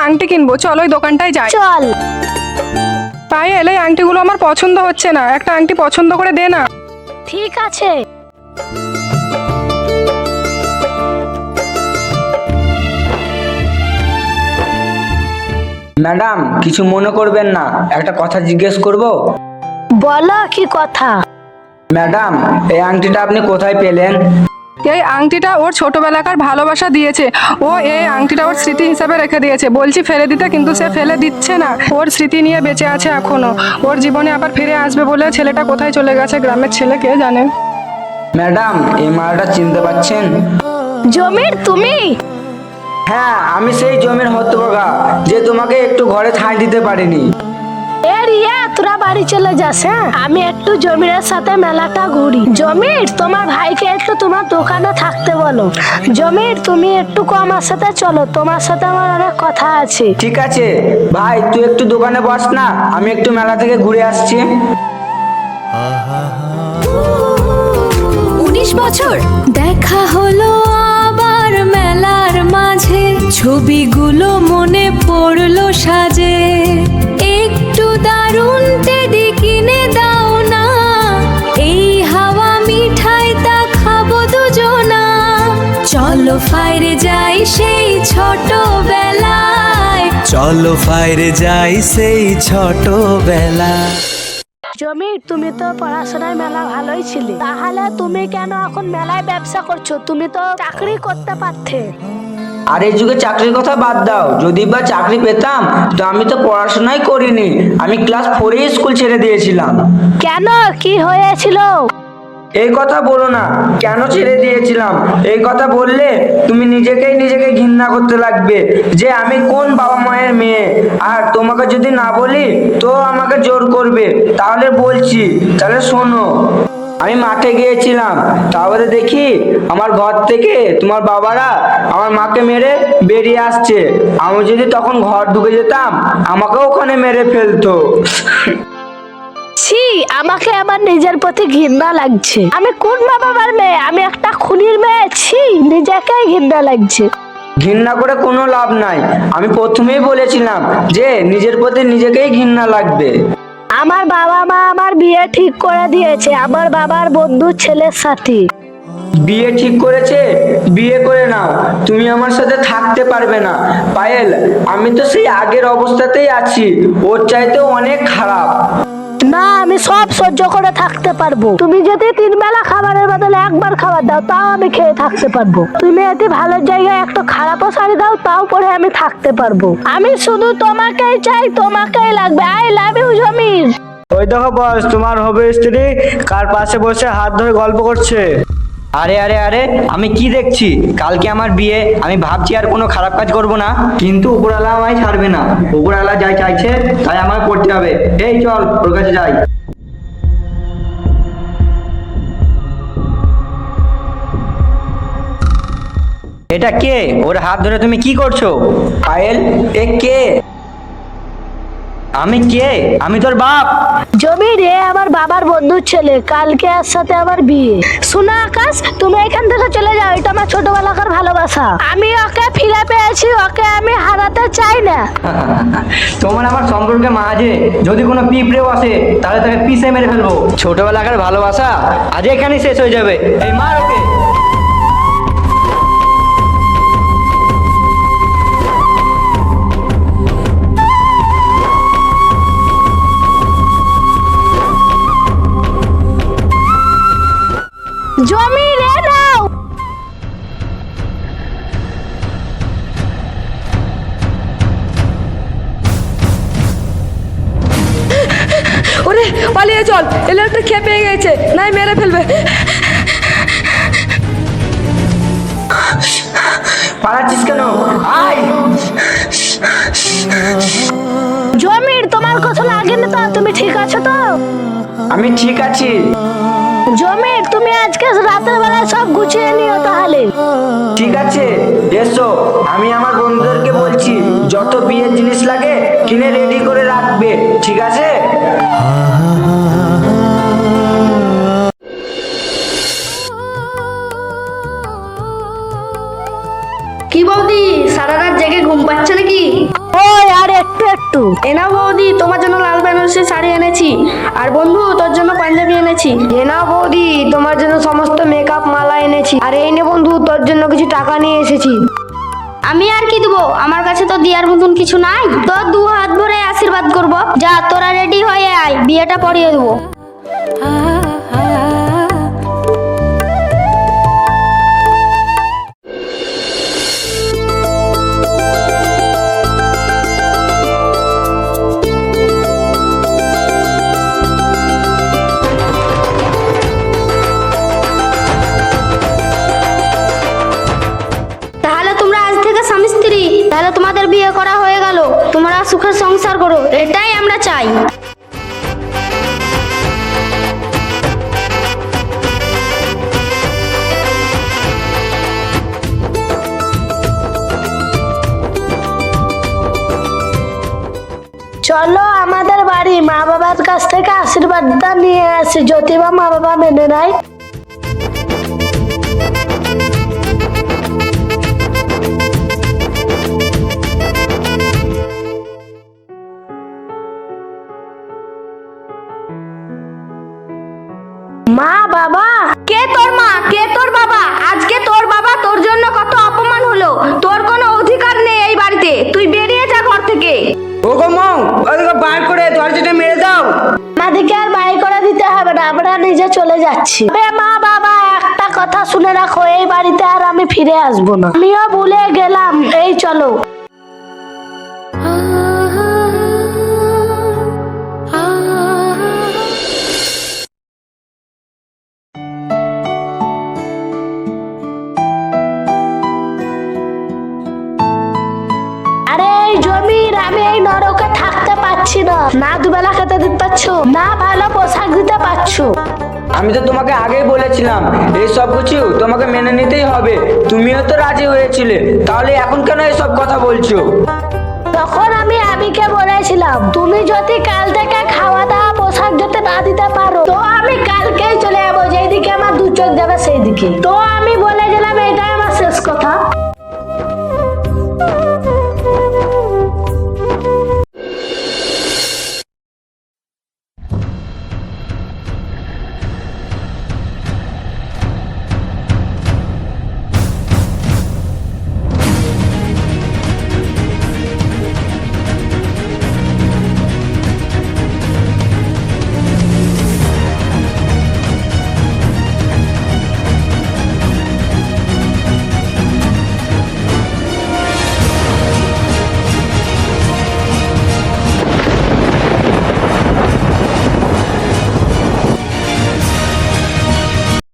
আংটি কিনবো, চলো ওই দোকানটায় যাই। চল। পায়েল, এই আংটিগুলো আমার পছন্দ হচ্ছে না, একটা আংটি পছন্দ করে দে না। ঠিক আছে। ম্যাডাম, কিছু মনে করবেন না, একটা কথা জিজ্ঞেস করব? বলো কি কথা? ম্যাডাম, এই আংটিটা আপনি কোথায় পেলেন? এই আংটিটা ওর ছোটবেলাকার ভালোবাসা দিয়েছে, ও এই আংটিটা ওর স্মৃতি হিসাবে রেখে দিয়েছে। বলছি ফেলে দিতে, কিন্তু সে ফেলে দিচ্ছে না, ওর স্মৃতি নিয়ে বেঁচে আছে এখনো। ওর জীবনে আবার ফিরে আসবে বলে ছেলেটা কোথায় চলে গেছে, গ্রামের ছেলে, কে জানে। ম্যাডাম, এই মালটা চিনতে পারছেন? জমির তুমি? হ্যাঁ, আমি সেই জমির হতভাগা যে তোমাকে একটু ঘরে ঠাঁই দিতে পারিনি। এ রিয়া, তোরা বাড়ি চলে যাস। হ্যাঁ, আমি একটু জমিরের সাথে মেলাটা ঘুরি। জমির, তোমার ভাইকে একটু তোমার দোকানে থাকতে বলো। জমির, তুমি একটু আমার সাথে চলো, তোমার সাথে আমার অনেক কথা আছে। ঠিক আছে ভাই, তুই একটু দোকানে বস না, আমি একটু মেলা থেকে ঘুরে আসছি। 19 বছর দেখা হলো আবার মেলার মাঝে, ছবিগুলো মনে পড়লো সাজে। একটু দারুণ টেডি কিনে দাও না, এই হাওয়া মিঠাই তা খাবো দুজনা। চলো ফাইরে যাই সেই ছোটবেলায়, চলো ফাইরে যাই সেই ছোটবেলায়। জমির, তুমি তো পড়াশোনায় মেলা ভালোই ছিলে, তাহলে তুমি কেন এখন মেলায় ব্যবসা করছো? তুমি তো চাকরি করতে পারতে। আর এই যুগে চাকরির কথা বাদ দাও, যদি বা চাকরি পেতাম তো আমি তো পড়াশোনাই করিনি, আমি ক্লাস 4 স্কুল ছেড়ে দিয়েছিলাম। কেন, কি হয়েছিল? এই কথা বলো না, কেন ছেড়ে দিয়েছিলাম এই কথা বললে তুমি নিজেকে ঘৃণা করতে লাগবে যে আমি কোন বাবা মায়ের মেয়ে। আর তোমাকে যদি না বলি তো আমাকে জোর করবে, তাহলে বলছি, তাহলে শোনো। আমি মাঠে গিয়েছিলাম, তারপরে দেখি আমার ঘর থেকে তোমার বাবারা আমার মাকে মেরে বেরিয়ে আসছে। আমি যদি তখন ঘর ঢুকে যেতাম, আমাকেও ওখানে মেরে ফেলতো। ছি, আমাকে আমার নিজের প্রতি ঘৃণা লাগছে। আমি কোন বাবার মেয়ে? আমি একটা খুনির মেয়ে। ছি, নিজেকেই ঘৃণা লাগছে। ঘৃণা করে কোনো লাভ নাই, আমি প্রথমেই বলেছিলাম যে নিজের প্রতি নিজেকেই ঘৃণা লাগবে। আমার বাবা মা আমার বিয়ে ঠিক করে দিয়েছে আমার বাবার বন্ধুর ছেলের সাথে। বিয়ে ঠিক করেছে? বিয়ে করে নাও, তুমি আমার সাথে থাকতে পারবে না। পায়েল, আমি তো সেই আগের অবস্থাতেই আছি, ওর চাইতেও অনেক খারাপ। না, আমি সব সহ্য করে থাকতে পারবো। তুমি যদি 3 বেলা খাবারের বদলে একবার খাবার দাও, তাও আমি খেয়ে থাকতে পারবো। তুমি যদি ভালো জায়গায় একটা খারাপও শাড়ি দাও, তাও পরে আমি থাকতে পারবো। আমি শুধু তোমাকেই চাই, তোমাকেই লাগবে। আই লাভ ইউ জমির। ওই দেখো বস, তোমার হবে স্ত্রী কার পাশে বসে হাত ধরে গল্প করছে। আরে আরে আরে, আমি কি দেখছি? কালকে আমার বিয়ে, আমি ভাবছি আর কোনো খারাপ কাজ করব না, কিন্তু উপরওয়ালা আমায় ছাড়বে না। উপরওয়ালা যাই চাইছে তাই আমায় করতে হবে। এই চল, ওর কাছে যাই। এটা কে? ওর হাত ধরে তুমি কি করছো? পায়েল, এ কে? আমি কে? আমি তোর বাপ। জমির, এ আমার বাবার বন্ধুর ছেলে, কালকে এর সাথে আমার বিয়ে। শোনা আকাশ, তুমি এখান থেকে চলে যাও, এটা আমার ছোটবেলাকার ভালোবাসা। আমি ওকে ফিরে পেয়েছি, ওকে আমি হারাতে চাই না। তোমার আমার সম্পর্কে মাঝে যদি কোনো পিঁপড়েও আসে তাহলে তাকে পিষে মেরে ফেলবো। ছোটবেলাকার ভালোবাসা আজ এখানেই শেষ হয়ে যাবে। এই মার ওকে। জমির, এ নাও। ওরে পালিয়ে চল, এলে একটা খেপে গেছে, নাই মেরে ফেলবে। পালাচ্ছিস কেন? আয়। জমির, তোমার কথা লাগেনি তো? তুমি ঠিক আছো তো? আমি ঠিক আছি। জমির, তুমি আজকে রাতের বেলা সব গুছিয়ে নিও তাহলে। ঠিক আছে, এসো, আমি আমার বন্ধুদেরকে বলছি যত বিয়ের জিনিস লাগে কিনে রেডি করে রাখবে, ঠিক আছে? কি বৌদি, সারা রাত জেগে ঘুম পাচ্ছে নাকি? ও কিন্তু। এনা বৌদি, তোমার জন্য লাল বেনারসি শাড়ি এনেছি, আর বন্ধু তোর জন্য পাঞ্জাবি এনেছি। এনা বৌদি, তোমার জন্য সমস্ত মেকআপ মালা এনেছি, আর এই নে বন্ধু তোর জন্য কিছু টাকা নিয়ে এসেছি। আমি আর কি দেবো, আমার কাছে তো দেওয়ার মতন কিছু নাই। তোর দু হাত ভরে আশীর্বাদ করব। যা, তোরা রেডি হয়ে আয়, বিয়েটা পড়িয়ে দেবো। তাহলে তোমরা আজ থেকে স্বামী স্ত্রী, তাহলে তোমাদের বিয়ে করা হয়ে গেল। তোমরা সুখে সংসার করো, এটাই আমরা চাই। চলো আমাদের বাড়ি, মা বাবার কাছ থেকে আশীর্বাদটা নিয়ে আসি, যদি বা মা বাবা মেনে নেয়। মা বাবা, কে তোর মা, কে তোর বাবা? আজকে তোর বাবা তোর জন্য কত অপমান হলো। তোর কোনো অধিকার নেই এই বাড়িতে, তুই বেরিয়ে যা ঘর থেকে। ওগো মৌ, ওদিকে বার করে দরজাটা মেরে দাও। আমাদেরকে আর বাই করে দিতে হবে না, আমরা নিজে চলে যাচ্ছি। তবে মা বাবা, একটা কথা শুনে রাখো, এই বাড়িতে আর আমি ফিরে আসবো না। আমিও ভুলে গেলাম, এই চলো। আরে এই জমির, আমি এই নরকে থাকতে পারছি না। না দুবেলা খেতে দিতে পারছো, না ভালো পোশাক দিতে পারছো। আমি তো তোমাকে আগেই বলেছিলাম এই সব কিছু তোমাকে মেনে নিতেই হবে, তুমিও তো রাজি হয়েছিলে, তাহলে এখন কেন এসব কথা বলছো? তখন আমি আবিকে বলেছিলাম, তুমি যদি কাল থেকে খাওয়া দাওয়া পোশাক যদি না দিতে পারো, তো আমি কালকেই চলে যাবো, যেদিকে আমার দু চোখ যাবে সেই দিকে। তো আমি বলে গেলাম, এটাই আমার শেষ কথা।